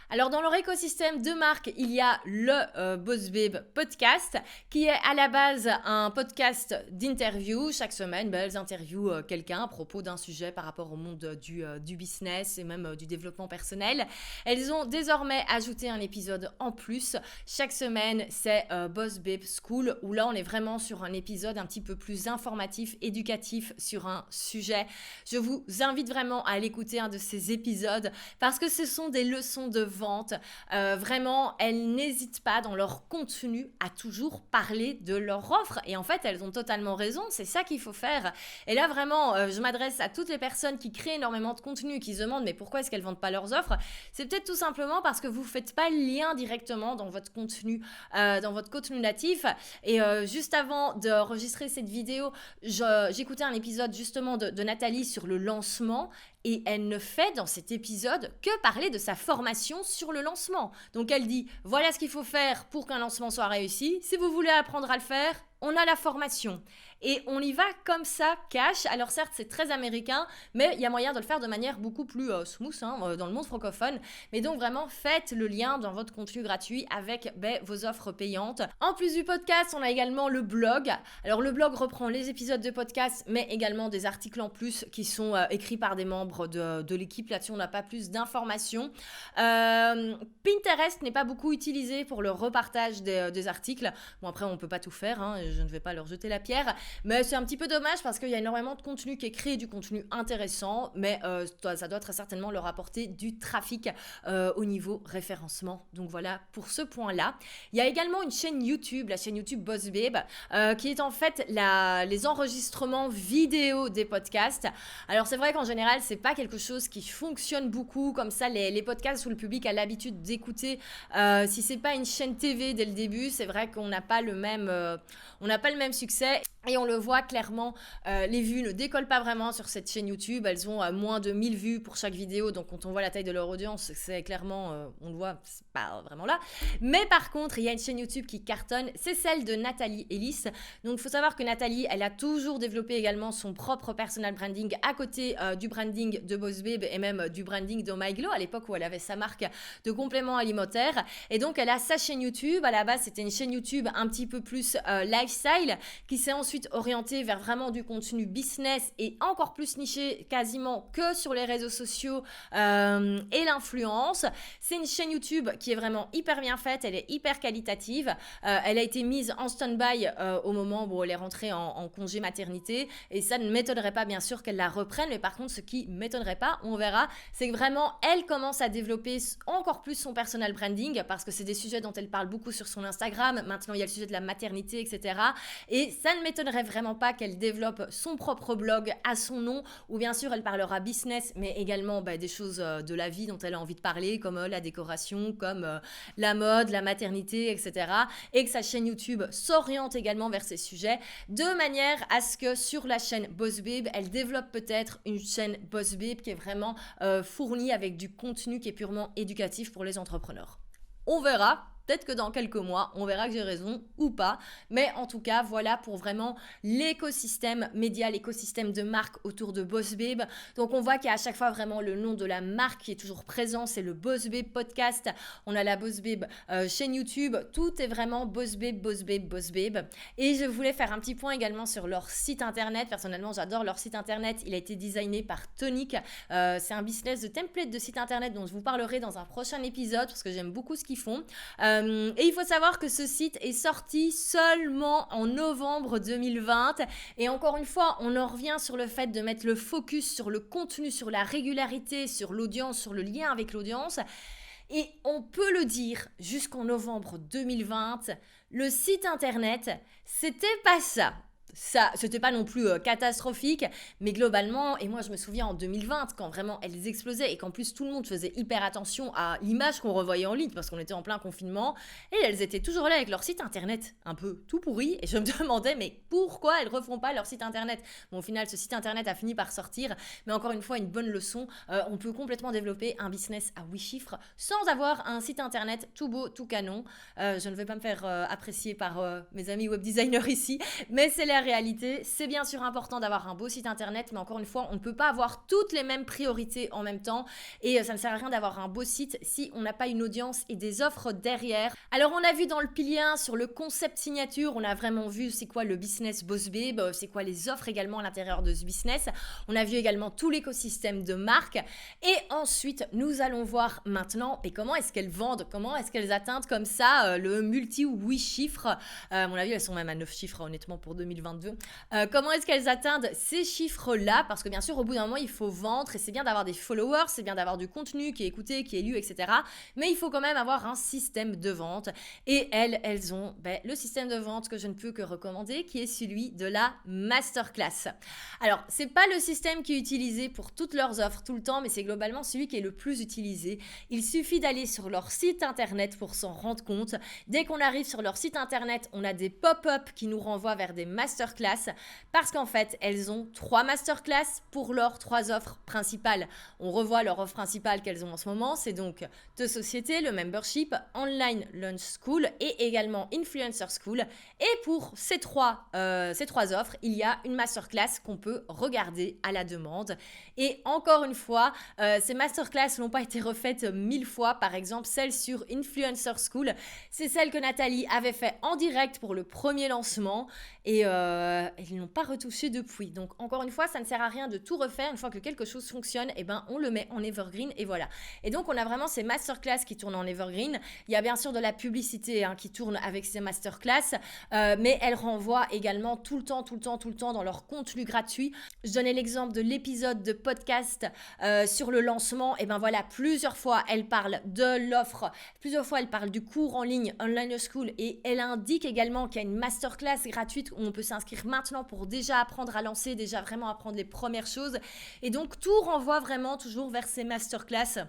A: Alors dans leur écosystème de marque, il y a le Boss Babe podcast qui est à la base un podcast d'interview. Chaque semaine, elles interviewent quelqu'un à propos d'un sujet par rapport au monde du business et même du développement personnel. Elles ont désormais ajouté un épisode en plus. Chaque semaine, c'est Boss Babe School où là, on est vraiment sur un épisode un petit peu plus informatif, éducatif sur un sujet. Je vous invite vraiment à l'écouter un de ces épisodes parce que ce sont des leçons de vente. Vraiment, elles n'hésitent pas dans leur contenu à toujours parler de leur offre. Et en fait, elles ont totalement raison. C'est ça qu'il faut faire. Et là, vraiment, je m'adresse à toutes les personnes qui créent énormément de contenu, qui se demandent mais pourquoi est-ce qu'elles ne vendent pas leurs offres? C'est peut-être tout simplement parce que vous ne faites pas le lien directement dans votre contenu natif. Et juste avant d'enregistrer cette vidéo, j'écoutais un épisode justement de Nathalie sur le lancement. Et elle ne fait dans cet épisode que parler de sa formation sur le lancement. Donc elle dit, voilà ce qu'il faut faire pour qu'un lancement soit réussi. Si vous voulez apprendre à le faire, on a la formation. Et on y va comme ça, cash. Alors certes, c'est très américain, mais il y a moyen de le faire de manière beaucoup plus smooth dans le monde francophone. Mais donc vraiment, faites le lien dans votre contenu gratuit avec vos offres payantes. En plus du podcast, on a également le blog. Alors le blog reprend les épisodes de podcast, mais également des articles en plus qui sont écrits par des membres de l'équipe. Là-dessus, on n'a pas plus d'informations. Pinterest n'est pas beaucoup utilisé pour le repartage des articles. Bon, après, on ne peut pas tout faire, je ne vais pas leur jeter la pierre. Mais c'est un petit peu dommage parce qu'il y a énormément de contenu qui est créé, du contenu intéressant, mais ça doit très certainement leur apporter du trafic au niveau référencement. Donc voilà pour ce point-là. Il y a également une chaîne YouTube, la chaîne YouTube Boss Babe, qui est en fait les enregistrements vidéo des podcasts. Alors c'est vrai qu'en général, c'est pas quelque chose qui fonctionne beaucoup comme ça. Les podcasts où le public a l'habitude d'écouter, si c'est pas une chaîne TV dès le début, c'est vrai qu'on n'a pas le même succès. Et on le voit clairement, les vues ne décollent pas vraiment sur cette chaîne YouTube. Elles ont moins de 1000 vues pour chaque vidéo. Donc, quand on voit la taille de leur audience, c'est clairement, on le voit, c'est pas vraiment là. Mais par contre, il y a une chaîne YouTube qui cartonne. C'est celle de Nathalie Ellis. Donc, il faut savoir que Nathalie, elle a toujours développé également son propre personal branding à côté du branding de Boss Babe et même du branding de Oh My Glow à l'époque où elle avait sa marque de compléments alimentaires. Et donc, elle a sa chaîne YouTube. À la base, c'était une chaîne YouTube un petit peu plus lifestyle qui s'est ensuite
B: site orienté vers vraiment du contenu business et encore plus niché quasiment que sur les réseaux sociaux et l'influence. C'est une chaîne YouTube qui est vraiment hyper bien faite, elle est hyper qualitative. Elle a été mise en stand-by au moment où elle est rentrée en congé maternité et ça ne m'étonnerait pas bien sûr qu'elle la reprenne, mais par contre ce qui m'étonnerait pas, on verra, c'est que vraiment elle commence à développer encore plus son personal branding parce que c'est des sujets dont elle parle beaucoup sur son Instagram. Maintenant il y a le sujet de la maternité, etc. Et ça ne m'étonnerait vraiment pas qu'elle développe son propre blog à son nom où bien sûr elle parlera business mais également des choses de la vie dont elle a envie de parler comme la décoration, comme la mode, la maternité, etc. Et que sa chaîne YouTube s'oriente également vers ces sujets de manière à ce que sur la chaîne Boss Babe, elle développe peut-être une chaîne Boss Babe qui est vraiment fournie avec du contenu qui est purement éducatif pour les entrepreneurs. On verra. Peut-être que dans quelques mois, on verra que j'ai raison ou pas. Mais en tout cas, voilà pour vraiment l'écosystème média, l'écosystème de marque autour de Boss Babe. Donc, on voit qu'il y a à chaque fois vraiment le nom de la marque qui est toujours présent. C'est le Boss Babe podcast. On a la Boss Babe chaîne YouTube. Tout est vraiment Boss Babe, Boss Babe, Boss Babe. Et je voulais faire un petit point également sur leur site internet. Personnellement, j'adore leur site internet. Il a été designé par Tonic. C'est un business de template de site internet dont je vous parlerai dans un prochain épisode parce que j'aime beaucoup ce qu'ils font. Et il faut savoir que ce site est sorti seulement en novembre 2020. Et encore une fois, on en revient sur le fait de mettre le focus sur le contenu, sur la régularité, sur l'audience, sur le lien avec l'audience. Et on peut le dire, jusqu'en novembre 2020, le site internet, c'était pas ça. Ça, c'était pas non plus catastrophique, mais globalement, et moi je me souviens en 2020, quand vraiment elles explosaient et qu'en plus tout le monde faisait hyper attention à l'image qu'on revoyait en ligne parce qu'on était en plein confinement, et elles étaient toujours là avec leur site internet un peu tout pourri, et je me demandais mais pourquoi elles refont pas leur site internet. Bon, au final, ce site internet a fini par sortir, mais encore une fois, une bonne leçon, on peut complètement développer un business à 8 chiffres sans avoir un site internet tout beau, tout canon. Je ne vais pas me faire apprécier par mes amis web designers ici, mais c'est la réalité. C'est bien sûr important d'avoir un beau site internet, mais encore une fois, on ne peut pas avoir toutes les mêmes priorités en même temps et ça ne sert à rien d'avoir un beau site si on n'a pas une audience et des offres derrière. Alors on a vu dans le pilier 1 sur le concept signature, on a vraiment vu c'est quoi le business Boss Babe, c'est quoi les offres également à l'intérieur de ce business. On a vu également tout l'écosystème de marque et ensuite nous allons voir maintenant et comment est-ce qu'elles vendent, comment est-ce qu'elles atteignent comme ça le multi 8 chiffres. À mon avis, elles sont même à 9 chiffres honnêtement pour 2022. Comment est-ce qu'elles atteignent ces chiffres-là? Parce que bien sûr, au bout d'un moment, il faut vendre et c'est bien d'avoir des followers, c'est bien d'avoir du contenu qui est écouté, qui est lu, etc. Mais il faut quand même avoir un système de vente. Et elles ont le système de vente que je ne peux que recommander, qui est celui de la masterclass. Alors, c'est pas le système qui est utilisé pour toutes leurs offres tout le temps, mais c'est globalement celui qui est le plus utilisé. Il suffit d'aller sur leur site internet pour s'en rendre compte. Dès qu'on arrive sur leur site internet, on a des pop-up qui nous renvoient vers des masterclass parce qu'en fait, elles ont 3 masterclass pour leurs 3 offres principales. On revoit leur offre principale qu'elles ont en ce moment, c'est donc de société, le membership, online launch school et également influencer school. Et pour ces trois offres, il y a une masterclass qu'on peut regarder à la demande. Et encore une fois, ces masterclass n'ont pas été refaites 1000 fois. Par exemple, celle sur influencer school, c'est celle que Nathalie avait fait en direct pour le premier lancement et ils n'ont pas retouché depuis. Donc encore une fois, ça ne sert à rien de tout refaire. Une fois que quelque chose fonctionne, on le met en evergreen et voilà. Et donc on a vraiment ces masterclass qui tournent en evergreen. Il y a bien sûr de la publicité qui tourne avec ces masterclass, mais elles renvoient également tout le temps dans leur contenu gratuit. Je donnais l'exemple de l'épisode de podcast sur le lancement. Voilà, plusieurs fois elle parle de l'offre, plusieurs fois elle parle du cours en ligne Online School et elle indique également qu'il y a une masterclass gratuite où on peut s'inscrire maintenant pour déjà apprendre à lancer, déjà vraiment apprendre les premières choses. Et donc, tout renvoie vraiment toujours vers ces masterclass.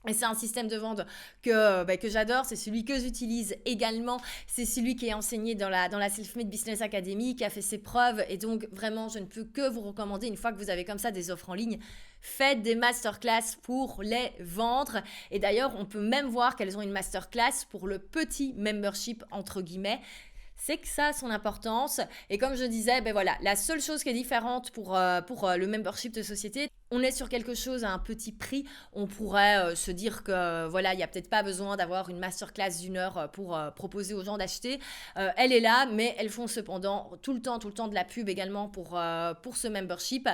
B: Et c'est un système de vente que j'adore, c'est celui que j'utilise également, c'est celui qui est enseigné dans la Self-Made Business Academy, qui a fait ses preuves et donc vraiment je ne peux que vous recommander une fois que vous avez comme ça des offres en ligne, faites des masterclass pour les vendre et d'ailleurs on peut même voir qu'elles ont une masterclass pour le petit membership entre guillemets. c'est que ça a son importance. Et comme je disais, ben voilà, la seule chose qui est différente pour le membership de société, on est sur quelque chose à un petit prix. On pourrait se dire que voilà, il n'y a peut-être pas besoin d'avoir une masterclass d'une heure pour proposer aux gens d'acheter. Elle est là, mais elles font cependant tout le temps de la pub également pour ce membership.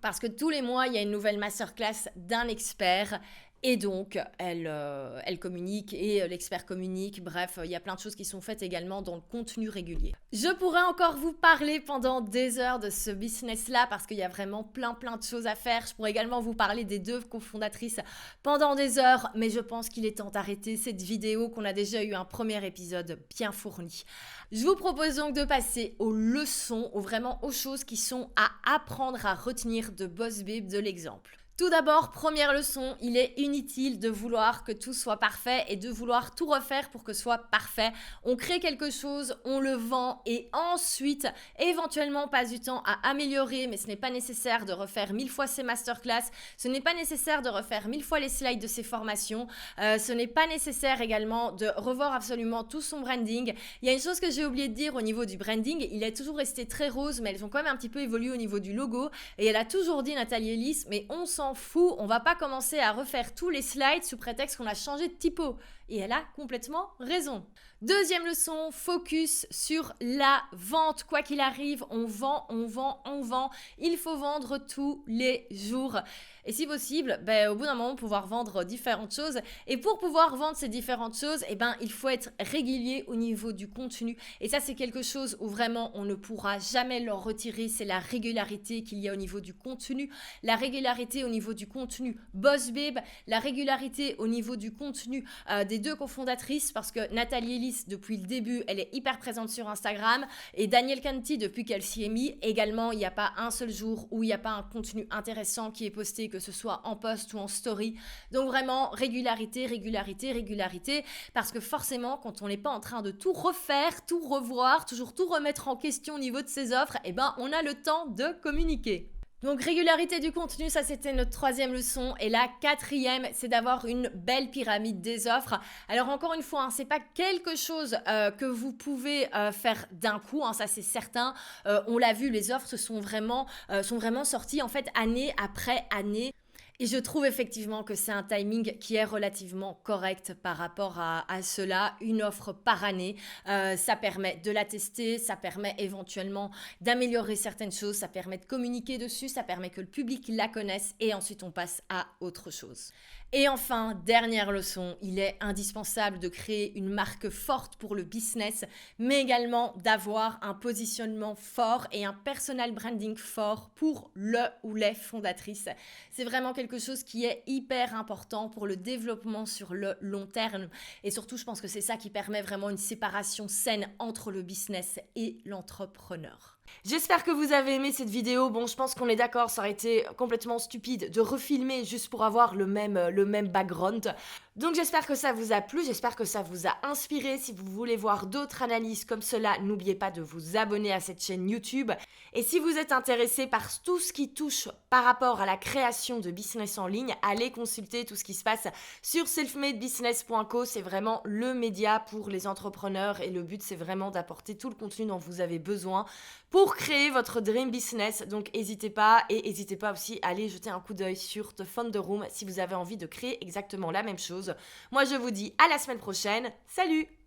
B: Parce que tous les mois, il y a une nouvelle masterclass d'un expert. Et donc, elle communique et l'expert communique. Bref, il y a plein de choses qui sont faites également dans le contenu régulier. Je pourrais encore vous parler pendant des heures de ce business-là parce qu'il y a vraiment plein de choses à faire. Je pourrais également vous parler des 2 cofondatrices pendant des heures, mais je pense qu'il est temps d'arrêter cette vidéo, qu'on a déjà eu un premier épisode bien fourni. Je vous propose donc de passer aux leçons, vraiment aux choses qui sont à apprendre à retenir de Boss Babe, de l'exemple. Tout d'abord, première leçon, il est inutile de vouloir que tout soit parfait et de vouloir tout refaire pour que ce soit parfait. On crée quelque chose, on le vend et ensuite, éventuellement, on passe du temps à améliorer, mais ce n'est pas nécessaire de refaire 1000 fois ses masterclass, ce n'est pas nécessaire de refaire 1000 fois les slides de ses formations, ce n'est pas nécessaire également de revoir absolument tout son branding. Il y a une chose que j'ai oublié de dire au niveau du branding, il est toujours resté très rose, mais elles ont quand même un petit peu évolué au niveau du logo et elle a toujours dit, Nathalie Ellis, mais on s'en fout, on va pas commencer à refaire tous les slides sous prétexte qu'on a changé de typo. Et elle a complètement raison. Deuxième leçon, focus sur la vente. Quoi qu'il arrive, on vend. Il faut vendre tous les jours. Et si possible, au bout d'un moment, pouvoir vendre différentes choses. Et pour pouvoir vendre ces différentes choses, il faut être régulier au niveau du contenu. Et ça, c'est quelque chose où vraiment, on ne pourra jamais leur retirer. C'est la régularité qu'il y a au niveau du contenu. La régularité au niveau du contenu Boss Babe. La régularité au niveau du contenu des 2 cofondatrices. Parce que Nathalie Ellis, depuis le début, elle est hyper présente sur Instagram. Et Danielle Canty, depuis qu'elle s'y est mise, également, il n'y a pas un seul jour où il n'y a pas un contenu intéressant qui est posté, que ce soit en post ou en story. Donc vraiment, régularité, parce que forcément, quand on n'est pas en train de tout refaire, tout revoir, toujours tout remettre en question au niveau de ses offres, on a le temps de communiquer. Donc régularité du contenu, ça c'était notre 3e leçon. Et la 4e, c'est d'avoir une belle pyramide des offres. Alors encore une fois, c'est pas quelque chose que vous pouvez faire d'un coup, ça c'est certain. On l'a vu, les offres sont vraiment sorties en fait année après année. Et je trouve effectivement que c'est un timing qui est relativement correct par rapport à cela. Une offre par année, ça permet de la tester, ça permet éventuellement d'améliorer certaines choses, ça permet de communiquer dessus, ça permet que le public la connaisse et ensuite on passe à autre chose. Et enfin, dernière leçon, il est indispensable de créer une marque forte pour le business, mais également d'avoir un positionnement fort et un personal branding fort pour le ou les fondatrices. C'est vraiment quelque chose qui est hyper important pour le développement sur le long terme. Et surtout, je pense que c'est ça qui permet vraiment une séparation saine entre le business et l'entrepreneur.
A: J'espère que vous avez aimé cette vidéo. Bon, je pense qu'on est d'accord, ça aurait été complètement stupide de refilmer juste pour avoir le même background. Donc j'espère que ça vous a plu, j'espère que ça vous a inspiré. Si vous voulez voir d'autres analyses comme cela, n'oubliez pas de vous abonner à cette chaîne YouTube. Et si vous êtes intéressé par tout ce qui touche par rapport à la création de business en ligne, allez consulter tout ce qui se passe sur selfmadebusiness.co. C'est vraiment le média pour les entrepreneurs et le but c'est vraiment d'apporter tout le contenu dont vous avez besoin pour créer votre dream business. Donc n'hésitez pas aussi à aller jeter un coup d'œil sur The Founder Room si vous avez envie de créer exactement la même chose. Moi je vous dis à la semaine prochaine, salut!